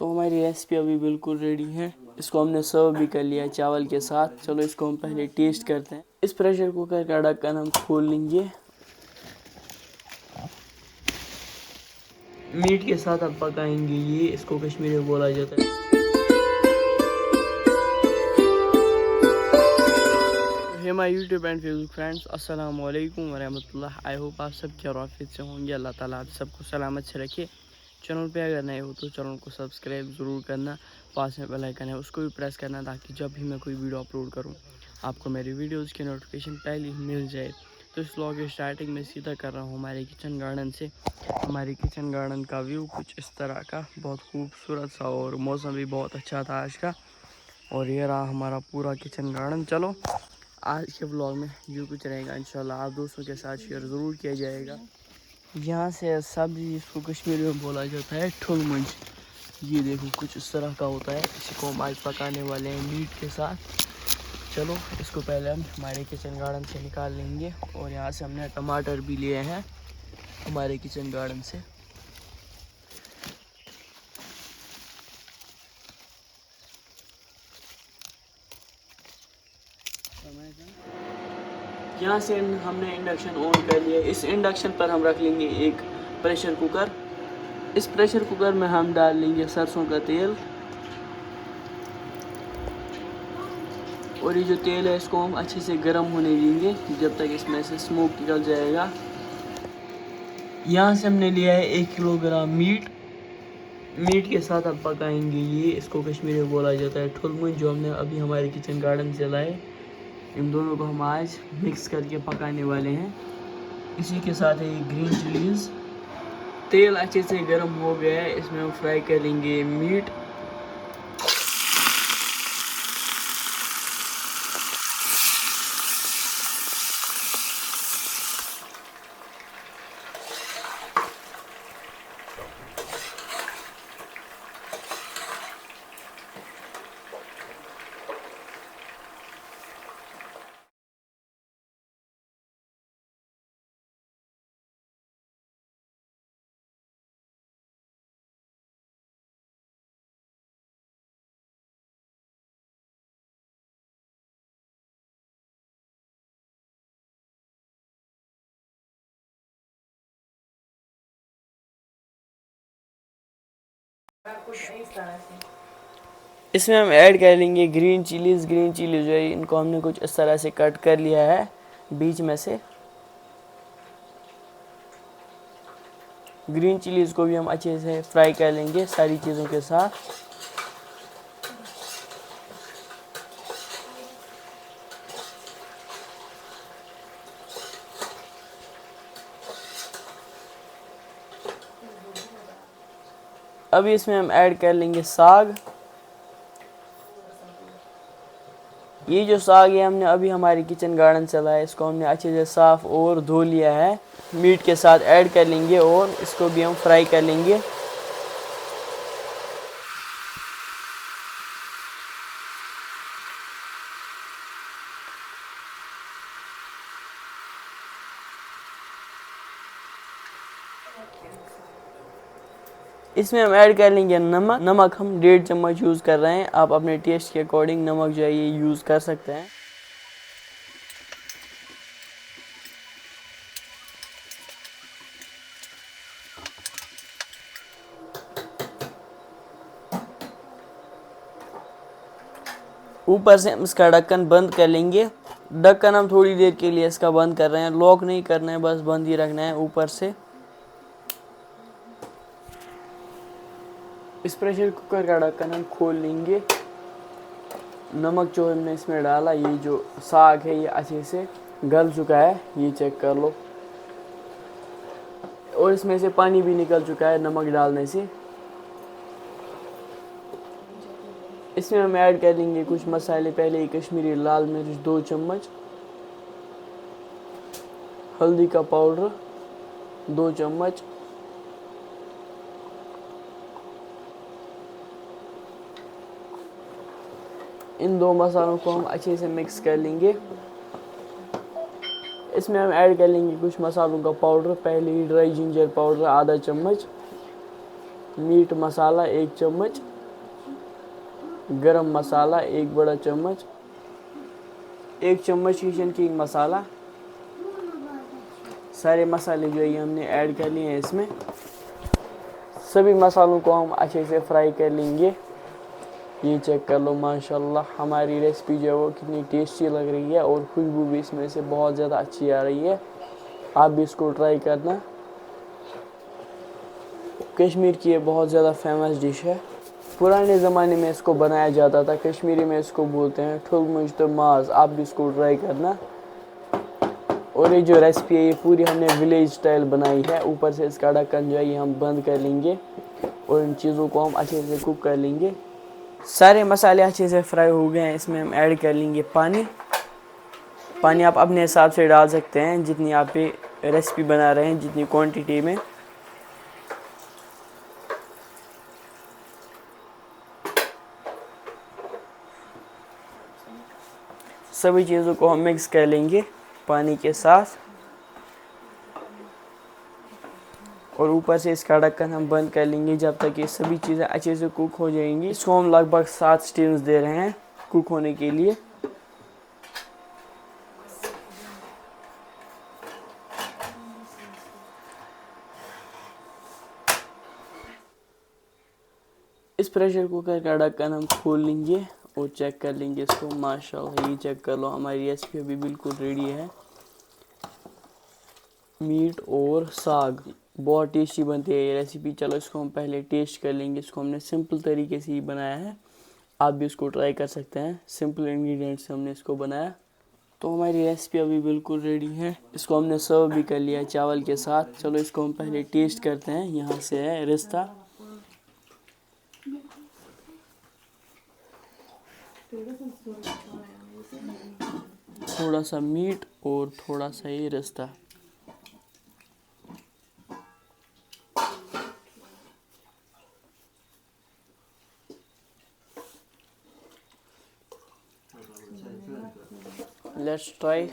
तो हमारी रेसिपी अभी बिल्कुल रेडी है। इसको हमने सर्व भी कर लिया है चावल के साथ। चलो इसको हम पहले टेस्ट करते हैं। इस प्रेशर कुकर का ढक्कन हम खोल लेंगे। मीट के साथ अब पकाएंगे ये, इसको कश्मीरी में बोला जाता है। Hey my YouTube and Facebook friends, अस्सलाम वालेकुम वरहमतुल्लाह। आई होप आप सब क्या आफियत से होंगे। अल्लाह ताला आप सबको सलामत से रखे। चैनल पे अगर नए हो तो चैनल को सब्सक्राइब ज़रूर करना। पास में बेल आइकन है उसको भी प्रेस करना, ताकि जब भी मैं कोई वीडियो अपलोड करूँ आपको मेरी वीडियोज़ की नोटिफिकेशन पहले ही मिल जाए। तो इस व्लॉग की स्टार्टिंग में सीधा कर रहा हूँ हमारे किचन गार्डन से। हमारे किचन गार्डन का व्यू कुछ इस तरह का, बहुत खूबसूरत सा, और मौसम भी बहुत अच्छा था आज का। और ये रहा हमारा पूरा किचन गार्डन। चलो आज के व्लॉग में यूँ कुछ रहेगा। इंशाल्लाह आप दोस्तों के साथ शेयर ज़रूर किया जाएगा। यहाँ से सब्जी, इसको कश्मीरी में बोला जाता है ठुल मुंज। ये देखो कुछ इस तरह का होता है। इसी को हम आज पकाने वाले हैं मीट के साथ। चलो इसको पहले हम हमारे किचन गार्डन से निकाल लेंगे। और यहाँ से हमने टमाटर भी लिए हैं हमारे किचन गार्डन से। यहाँ से हमने इंडक्शन ऑन कर लिया। इस इंडक्शन पर हम रख लेंगे एक प्रेशर कुकर। इस प्रेशर कुकर में हम डाल लेंगे सरसों का तेल। और ये जो तेल है इसको हम अच्छे से गर्म होने देंगे जब तक इसमें से स्मोक निकल जाएगा। यहाँ से हमने लिया है 1 किलोग्राम मीट। मीट के साथ अब पकाएंगे ये, इसको कश्मीरी में बोला जाता है ठुलमुन, जो हमने अभी हमारे किचन गार्डन से लाए। इन दोनों को हम आज मिक्स करके पकाने वाले हैं। इसी के साथ है ये ग्रीन चिलीज। तेल अच्छे से गर्म हो गया है, इसमें हम फ्राई करेंगे मीट। इसमें हम ऐड कर लेंगे ग्रीन चिलीज। ग्रीन चिली जो है इनको हमने कुछ इस तरह से कट कर लिया है बीच में से। ग्रीन चिलीज को भी हम अच्छे से फ्राई कर लेंगे सारी चीज़ों के साथ। अभी इसमें हम ऐड कर लेंगे साग। ये जो साग है हमने अभी हमारे किचन गार्डन से लाया है। इसको हमने अच्छे से साफ और धो लिया है। मीट के साथ ऐड कर लेंगे और इसको भी हम फ्राई कर लेंगे। इसमें हम ऐड कर लेंगे नमक। नमक हम 1.5 चम्मच यूज़ कर रहे हैं। आप अपने टेस्ट के अकॉर्डिंग नमक जो है ये यूज़ कर सकते हैं। ऊपर से हम इसका ढक्कन बंद कर लेंगे। ढक्कन हम थोड़ी देर के लिए इसका बंद कर रहे हैं, लॉक नहीं करना है, बस बंद ही रखना है ऊपर से। इस प्रेशर कुकर का ढक्कन हम खोल लेंगे। नमक जो हमने इसमें डाला, ये जो साग है ये अच्छे से गल चुका है, ये चेक कर लो। और इसमें से पानी भी निकल चुका है नमक डालने से। इसमें हम ऐड कर देंगे कुछ मसाले। पहले ही कश्मीरी लाल मिर्च 2 चम्मच, हल्दी का पाउडर 2 चम्मच, इन 2 मसालों को हम अच्छे से मिक्स कर लेंगे। इसमें हम ऐड कर लेंगे कुछ मसालों का पाउडर। पहले ही ड्राई जिंजर पाउडर आधा चम्मच, मीट मसाला 1 चम्मच, गरम मसाला 1 बड़ा चम्मच, 1 चम्मच किचन किंग मसाला। सारे मसाले जो ये हमने ऐड कर लिए हैं इसमें। सभी मसालों को हम अच्छे से फ्राई कर लेंगे। ये चेक कर लो माशाल्लाह हमारी रेसिपी जो है वो कितनी टेस्टी लग रही है और खुशबू भी इसमें से बहुत ज़्यादा अच्छी आ रही है। आप भी इसको ट्राई करना। कश्मीर की ये बहुत ज़्यादा फेमस डिश है। पुराने ज़माने में इसको बनाया जाता था। कश्मीरी में इसको बोलते हैं ठुल मुझ तो माज। आप भी इसको ट्राई करना। और ये जो रेसिपी है ये पूरी हमने विलेज स्टाइल बनाई है। ऊपर से इसका ढक्कन जो है ये हम बंद कर लेंगे और इन चीज़ों को हम अच्छे से कुक कर लेंगे। सारे मसाले अच्छे से फ्राई हो गए हैं। इसमें हम ऐड कर लेंगे पानी। पानी आप अपने हिसाब से डाल सकते हैं जितनी आप ये रेसिपी बना रहे हैं, जितनी क्वांटिटी में। सभी चीज़ों को हम मिक्स कर लेंगे पानी के साथ और ऊपर से इसका ढक्कन हम बंद कर लेंगे जब तक ये सभी चीज़ें अच्छे से कुक हो जाएंगी। इसको हम लगभग 7 स्टीम्स दे रहे हैं कुक होने के लिए। इस प्रेशर कुकर का ढक्कन हम खोल लेंगे और चेक कर लेंगे इसको। माशाल्लाह ये चेक कर लो हमारी रेसिपी अभी बिल्कुल रेडी है। मीट और साग बहुत टेस्टी बनती है ये रेसिपी। चलो इसको हम पहले टेस्ट कर लेंगे। इसको हमने सिंपल तरीके से ही बनाया है। आप भी इसको ट्राई कर सकते हैं। सिंपल इंग्रेडिएंट्स से हमने इसको बनाया। तो हमारी रेसिपी अभी बिल्कुल रेडी है। इसको हमने सर्व भी कर लिया है चावल के साथ। चलो इसको हम पहले टेस्ट करते हैं। यहाँ से है रिश्ता। थोड़ा सा मीट और थोड़ा सा ये रिश्ता। Let's try.